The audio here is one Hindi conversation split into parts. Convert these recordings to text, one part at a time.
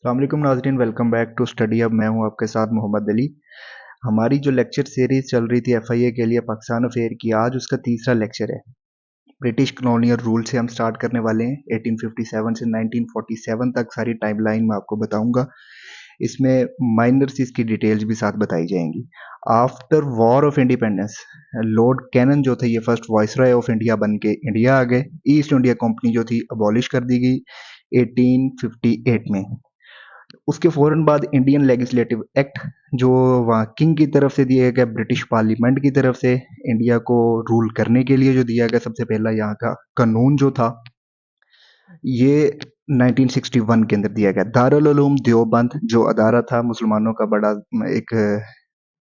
अस्सलामुअलैकुम नाज़रीन, वेलकम बैक टू स्टडी अब। मैं हूं आपके साथ मोहम्मद अली। हमारी जो लेक्चर सीरीज चल रही थी एफआईए के लिए पाकिस्तान अफेयर की, आज उसका तीसरा लेक्चर है। ब्रिटिश कॉलोनियल रूल से हम स्टार्ट करने वाले हैं। 1857 से 1947 तक सारी टाइमलाइन मैं आपको बताऊंगा। इसमें माइनर सी इसकी डिटेल्स भी साथ बताई जाएंगी। After war of independence, lord Canning जो थे ये फर्स्ट वाइसरॉय ऑफ इंडिया बन के इंडिया आ गए। ईस्ट इंडिया कंपनी जो थी अबॉलिश कर दी गई 1858 में। उसके फौरन बाद इंडियन लेजिस्लेटिव एक्ट जो वहाँ किंग की तरफ से दिया गया, ब्रिटिश पार्लियामेंट की तरफ से इंडिया को रूल करने के लिए जो दिया गया सबसे पहला यहाँ का कानून जो था, ये 1961 के अंदर दिया गया। दारुल उलूम देवबंद जो अदारा था मुसलमानों का बड़ा एक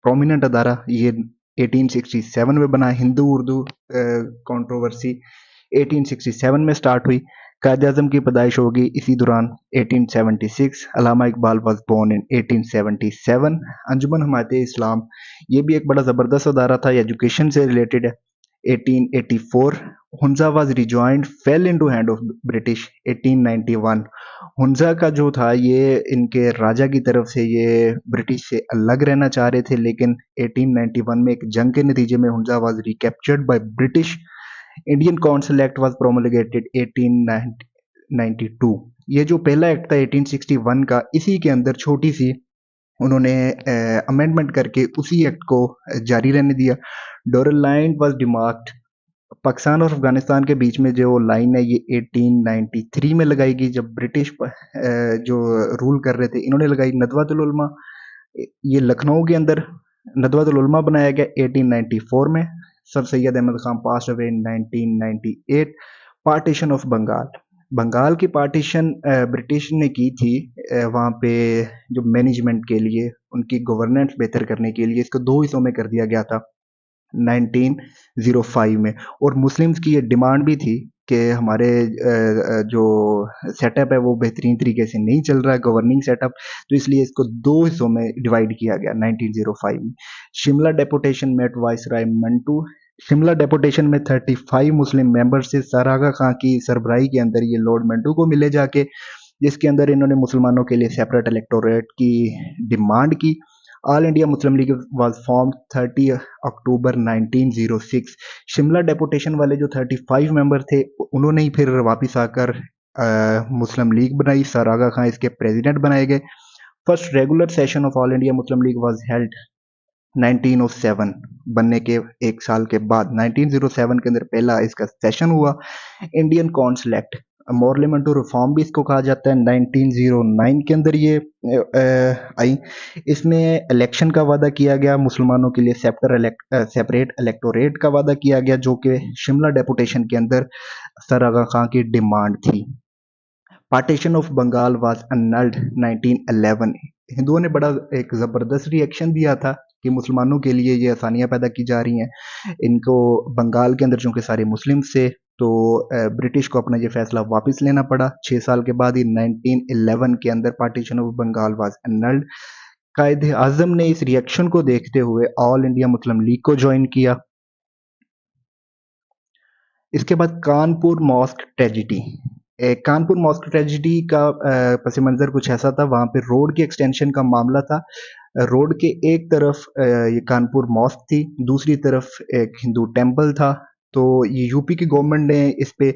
प्रोमिनेंट अदारा, ये 1867 में बना। हिंदू उर्दू कंट्रोवर्सी 1867 में स्टार्ट हुई। कायद-ए-आज़म की पैदाइश होगी इसी दौरान 1876। अल्लामा इकबाल वाज बोर्न इन 1877। अंजुमन हमायत इस्लाम, ये भी एक बड़ा ज़बरदस्त अदारा था, एजुकेशन से रिलेटेड है। 1884 Hunza was rejoined fell into hand of British 1891। Hunza का जो था ये इनके राजा की तरफ से ये ब्रिटिश से अलग रहना चाह रहे थे, लेकिन 1891 में एक जंग के नतीजे में Hunza was recaptured by British. Indian council act was promulgated 1892। ये जो पहला एक्ट था 1861 का, इसी के अंदर छोटी सी उन्होंने अमेंडमेंट करके उसी एक्ट को जारी रहने दिया। Durand line was demarcated. Pakistan और अफगानिस्तान के बीच में जो लाइन है ये 1893 में लगाई गई, जब ब्रिटिश जो रूल कर रहे थे इन्होंने लगाई। नदवातुल उलमा, ये लखनऊ के अंदर नदवातुल उलमा बनाया गया 1894 में। Sir Syed Ahmad Khan pass away in 1998। Partition of Bengal, Bengal की पार्टीशन ब्रिटिश ने की थी वहाँ पे जो मैनेजमेंट के लिए, उनकी गवर्नेंस बेहतर करने के लिए इसको दो हिस्सों में कर दिया गया था 1905 में। और मुस्लिम्स की ये डिमांड भी थी कि हमारे जो सेटअप है वो बेहतरीन तरीके से नहीं चल रहा है, गवर्निंग सेटअप, तो इसलिए इसको दो हिस्सों में डिवाइड किया गया 1905 में। Shimla deputation met viceroy Minto. Shimla deputation में 35 मुस्लिम मेंबर्स से सर आगा खां की सरबराही के अंदर ये लॉर्ड मंटू को मिले जाके, जिसके अंदर इन्होंने मुसलमानों के लिए सेपरेट इलेक्टोरेट की डिमांड की। All India Muslim league was form 30 October 1906। Shimla deputation वाले जो 35 मेंबर थे उन्होंने ही फिर वापस आकर मुस्लिम लीग बनाई। सर आगा खां इसके प्रेसिडेंट बनाए गए। First regular session of all India Muslim league was held 1907। बनने के एक साल के बाद 1907 के अंदर पहला इसका सेशन हुआ। Indian council act, amendment to reform भी इसको कहा जाता है, 1909 के अंदर ये आई। इसमें इलेक्शन का वादा किया गया, मुसलमानों के लिए सेपरेट इलेक्टोरेट का वादा किया गया, जो कि शिमला डेपुटेशन के अंदर सर आगा खां की डिमांड थी। Partition of Bengal was annulled 1911। हिंदुओं ने बड़ा एक ज़बरदस्त रिएक्शन दिया था कि मुसलमानों के लिए ये आसानियां पैदा की जा रही हैं। इनको बंगाल के अंदर चूंकि सारे मुस्लिम से, तो ब्रिटिश को अपना ये फैसला वापस लेना पड़ा। 6 साल के बाद ही 1911 के अंदर partition of Bengal was annulled. Quaid Azam ने इस रिएक्शन को देखते हुए ऑल इंडिया मुस्लिम लीग को ज्वाइन किया। इसके बाद Kanpur mosque tragedy. Kanpur mosque tragedy का पस मंज़र कुछ ऐसा था, वहाँ पे रोड की एक्सटेंशन का मामला था। रोड के एक तरफ ये कानपुर मॉस्क थी, दूसरी तरफ एक हिंदू टेम्पल था। तो ये यूपी की गवर्नमेंट ने इस पे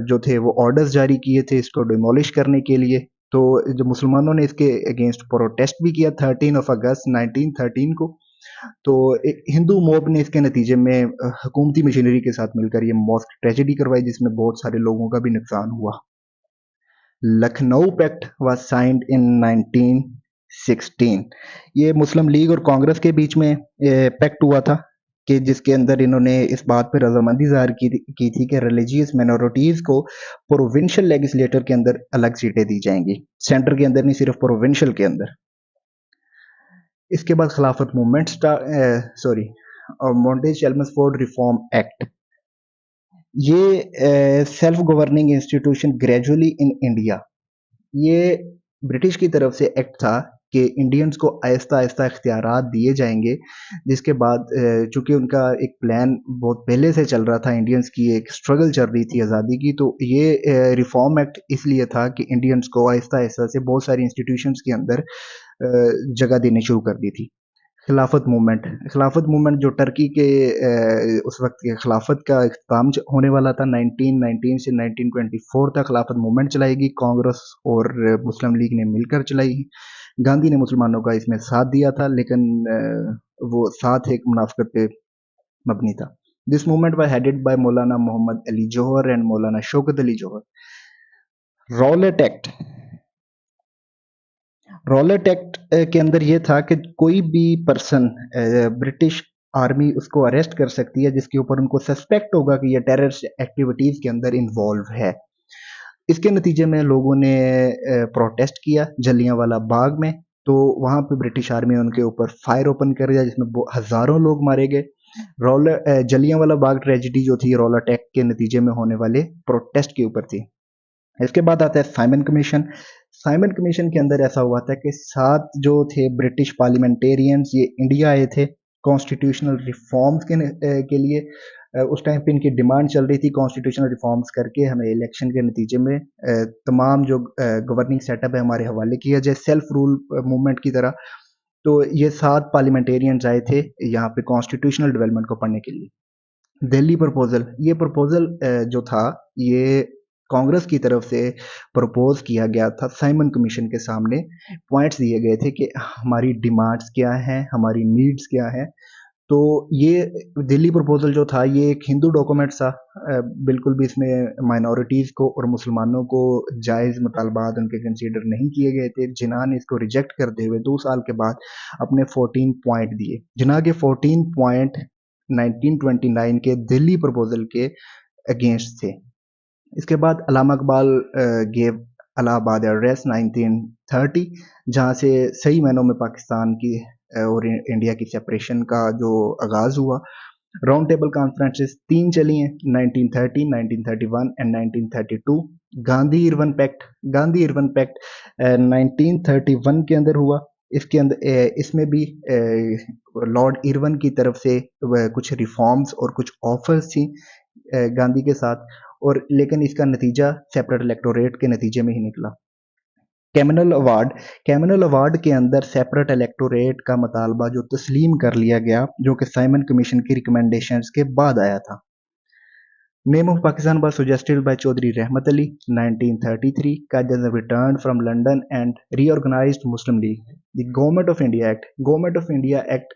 जो थे वो ऑर्डर्स जारी किए थे इसको डिमोलिश करने के लिए। तो जो मुसलमानों ने इसके अगेंस्ट प्रोटेस्ट भी किया 13 अगस्त 1913 को। तो एक हिंदू मॉब ने इसके नतीजे में हुकूमती मशीनरी के साथ मिलकर ये मॉस्क ट्रेजेडी करवाई, जिसमें बहुत सारे लोगों का भी नुकसान हुआ। Lucknow pact was signed in 1916। ये मुस्लिम लीग और कांग्रेस के बीच में पैक्ट हुआ था कि जिसके अंदर इन्होंने इस बात पर रजामंदी जाहिर की थी कि रिलीजियस माइनॉरिटीज को प्रोविंशियल लेजिस्लेटर के अंदर अलग सीटें दी जाएंगी, सेंटर के अंदर नहीं, सिर्फ प्रोविंशियल के अंदर। इसके बाद खिलाफत मूवमेंट मॉन्टेज चेल्मसफोर्ड रिफॉर्म एक्ट। ये self governing institution gradually in India, ये ब्रिटिश की तरफ से एक्ट था कि इंडियंस को आहिस्ता आहिस्ता इख्तियारात दिए जाएंगे, जिसके बाद चूंकि उनका एक प्लान बहुत पहले से चल रहा था, इंडियंस की एक स्ट्रगल चल रही थी आज़ादी की, तो ये रिफॉर्म एक्ट इसलिए था कि इंडियंस को आहिस्ता आहिस्ता से बहुत सारी इंस्टीट्यूशंस के अंदर जगह देनी शुरू कर दी थी। खिलाफत मूवमेंट जो टर्की के उस वक्त के खिलाफत का इख्तिताम होने वाला था, 1919 से 1924 तक खिलाफत मूवमेंट चलाएगी, कांग्रेस और मुस्लिम लीग ने मिलकर चलाई। गांधी ने मुसलमानों का इसमें साथ दिया था, लेकिन वो साथ एक मुनाफिकत पे मबनी था। This movement was headed by Maulana Mohammad Ali Johar and Maulana Shaukat Ali Johar. Rowlatt act Rowlatt act के अंदर ये था कि कोई भी पर्सन ब्रिटिश आर्मी उसको अरेस्ट कर सकती है जिसके ऊपर उनको सस्पेक्ट होगा कि ये टेररिस्ट एक्टिविटीज के अंदर इन्वॉल्व है। इसके नतीजे में लोगों ने प्रोटेस्ट किया जलियांवाला बाग में, तो वहां पे ब्रिटिश आर्मी ने उनके ऊपर फायर ओपन कर दिया, जिसमें हजारों लोग मारे गए। जलियांवाला बाग ट्रेजिडी जो थी रॉलेट एक्ट के नतीजे में होने वाले प्रोटेस्ट के ऊपर थी। इसके बाद आता है साइमन कमीशन। साइमन कमीशन के अंदर ऐसा हुआ था कि 7 जो थे ब्रिटिश पार्लियामेंटेरियंस ये इंडिया आए थे कॉन्स्टिट्यूशनल रिफॉर्म्स के लिए। उस टाइम पे इनकी डिमांड चल रही थी कॉन्स्टिट्यूशनल रिफॉर्म्स करके हमें इलेक्शन के नतीजे में तमाम जो गवर्निंग सेटअप है हमारे हवाले किया जाए, सेल्फ रूल मूवमेंट की तरह। तो ये 7 पार्लियामेंटेरियंस आए थे यहाँ पे कॉन्स्टिट्यूशनल डेवलपमेंट को पढ़ने के लिए। दिल्ली प्रपोजल, ये प्रपोजल जो था ये कांग्रेस की तरफ से प्रपोज किया गया था साइमन कमीशन के सामने। पॉइंट्स दिए गए थे कि हमारी डिमांड्स क्या हैं, हमारी नीड्स क्या हैं। तो ये दिल्ली प्रपोजल जो था ये एक हिंदू डॉक्यूमेंट था, बिल्कुल भी इसमें माइनॉरिटीज़ को और मुसलमानों को जायज़ मुतालबात उनके कंसीडर नहीं किए गए थे। जिन्ना ने इसको रिजेक्ट करते हुए 2 साल के बाद अपने 14 पॉइंट दिए। जिन्ना के 14 पॉइंट 1929 के दिल्ली प्रपोजल के अगेंस्ट थे। इसके बाद अलामा इकबाल गेव इलाहाबाद एड्रेस 1930, जहाँ से सही मायनों में पाकिस्तान की और इंडिया की सेपरेशन का जो आगाज हुआ। राउंड टेबल कॉन्फ्रेंसेस 3 चली हैं, 1930, 1931 एंड 1932। गांधी इरविन पैक्ट 1931 के अंदर हुआ। इसके अंदर इसमें भी लॉर्ड इरविन की तरफ से कुछ रिफॉर्म्स और कुछ ऑफर्स थी गांधी के साथ, और लेकिन इसका नतीजा सेपरेट इलेक्टोरेट के नतीजे में ही निकला। कैमिनल अवार्ड के अंदर सेपरेट इलेक्टोरेट का मुतालबा जो तस्लीम कर लिया गया, जो कि साइमन कमीशन की रिकमेंडेशंस के बाद आया था। Name of Pakistan was suggested by Chaudhary Rahmat Ali 1933. Qajar returned from London and reorganized Muslim League. The Government of India Act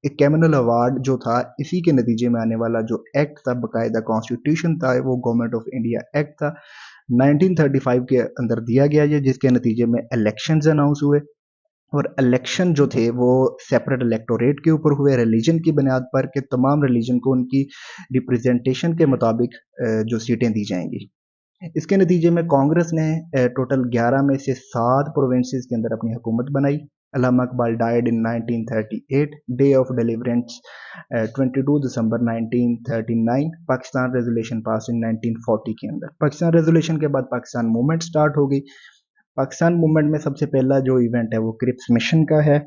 एक कैमिनल अवार्ड जो था इसी के नतीजे में आने वाला जो एक्ट था, बाकायदा कॉन्स्टिट्यूशन था, वो गवर्नमेंट ऑफ इंडिया एक्ट था 1935 के अंदर दिया गया है, जिसके नतीजे में इलेक्शंस अनाउंस हुए। और इलेक्शन जो थे वो सेपरेट इलेक्टोरेट के ऊपर हुए रिलीजन की बुनियाद पर, कि तमाम रिलीजन को उनकी रिप्रेजेंटेशन के मुताबिक जो सीटें दी जाएंगी। इसके नतीजे में कांग्रेस ने टोटल 11 में से 7 प्रोविंसेस के अंदर अपनी हुकूमत बनाई। Allama Iqbal died in 1938, day of deliverance 22 December 1939। Pakistan resolution pass in 1940 के अंदर। पाकिस्तान रेजोल्यूशन के बाद पाकिस्तान मूवमेंट स्टार्ट हो गई। पाकिस्तान मूवमेंट में सबसे पहला जो इवेंट है वो क्रिप्स मिशन का है।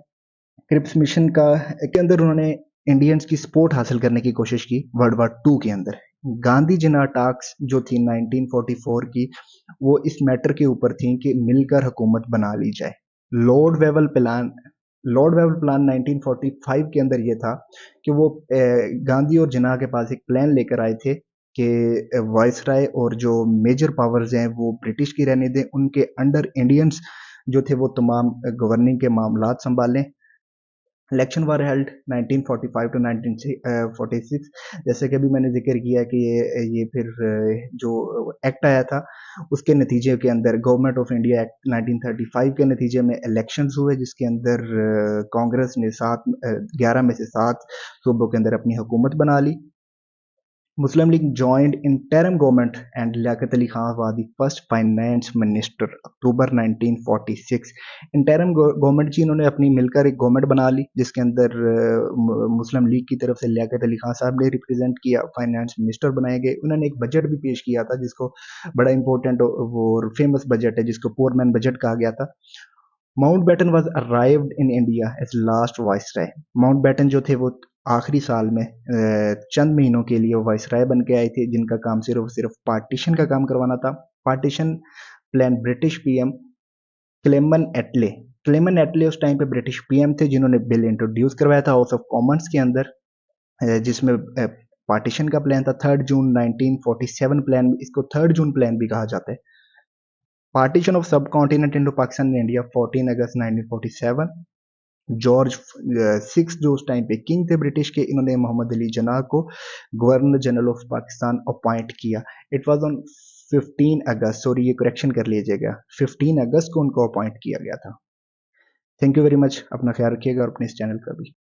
क्रिप्स मिशन का के अंदर उन्होंने इंडियंस की सपोर्ट हासिल करने की कोशिश की वर्ल्ड वार 2 के अंदर। गांधी जिन्ना टास्क जो थी 1944 की, वो इस मैटर के ऊपर थी कि मिलकर हुकूमत बना ली जाए। Lord Wavell plan Lord Wavell plan 1945 के अंदर ये था कि वो गांधी और जिन्ना के पास एक प्लान लेकर आए थे कि वाइसराय और जो मेजर पावर्स हैं वो ब्रिटिश की रहने दें, उनके अंडर इंडियंस जो थे वो तमाम गवर्निंग के मामलात संभालें। Election were held 1945 to 1946। जैसे कि अभी मैंने जिक्र किया कि ये फिर जो एक्ट आया था उसके नतीजे के अंदर गवर्नमेंट ऑफ इंडिया एक्ट 1935 के नतीजे में इलेक्शंस हुए, जिसके अंदर कांग्रेस ने 11 में से 7 सूबों के अंदर अपनी हुकूमत बना ली। Muslim League joined interim government and Liaquat Ali Khan was the first finance minister October 1946। Interim government जी इन्होंने अपनी मिलकर एक गवर्नमेंट बना ली, जिसके अंदर मुस्लिम लीग की तरफ से लियाकत अली खान साहब ने रिप्रेजेंट किया, फाइनेंस मिनिस्टर बनाए गए। उन्होंने एक बजट भी पेश किया था जिसको बड़ा इंपॉर्टेंट और फेमस बजट है जिसको पुअर मैन बजट कहा गया था। Mountbatten was arrived in India as last viceroy. Mountbatten जो थे वो आखिरी साल में चंद महीनों के लिए वाइसराय बन के आए थे, जिनका काम सिर्फ सिर्फ पार्टीशन का काम करवाना था। पार्टीशन प्लान ब्रिटिश पीएम क्लेमन एटले उस टाइम पे ब्रिटिश पीएम थे, जिन्होंने बिल इंट्रोड्यूस करवाया था हाउस ऑफ कॉमन्स के अंदर, जिसमें पार्टीशन का प्लान था। 3 जून 1947 प्लान, इसको 3 जून प्लान भी कहा जाता है। पार्टीशन ऑफ सब continent into Pakistan and India 14 August 1947। George six जो उस टाइम पे किंग थे ब्रिटिश के, इन्होंने मोहम्मद अली जिन्ना को governor general of Pakistan appoint किया। It was on 15 August, sorry ये करेक्शन कर लीजिएगा, 15 अगस्त को उनको अपॉइंट किया गया था। थैंक यू वेरी मच, अपना ख्याल रखिएगा और अपने इस चैनल का भी।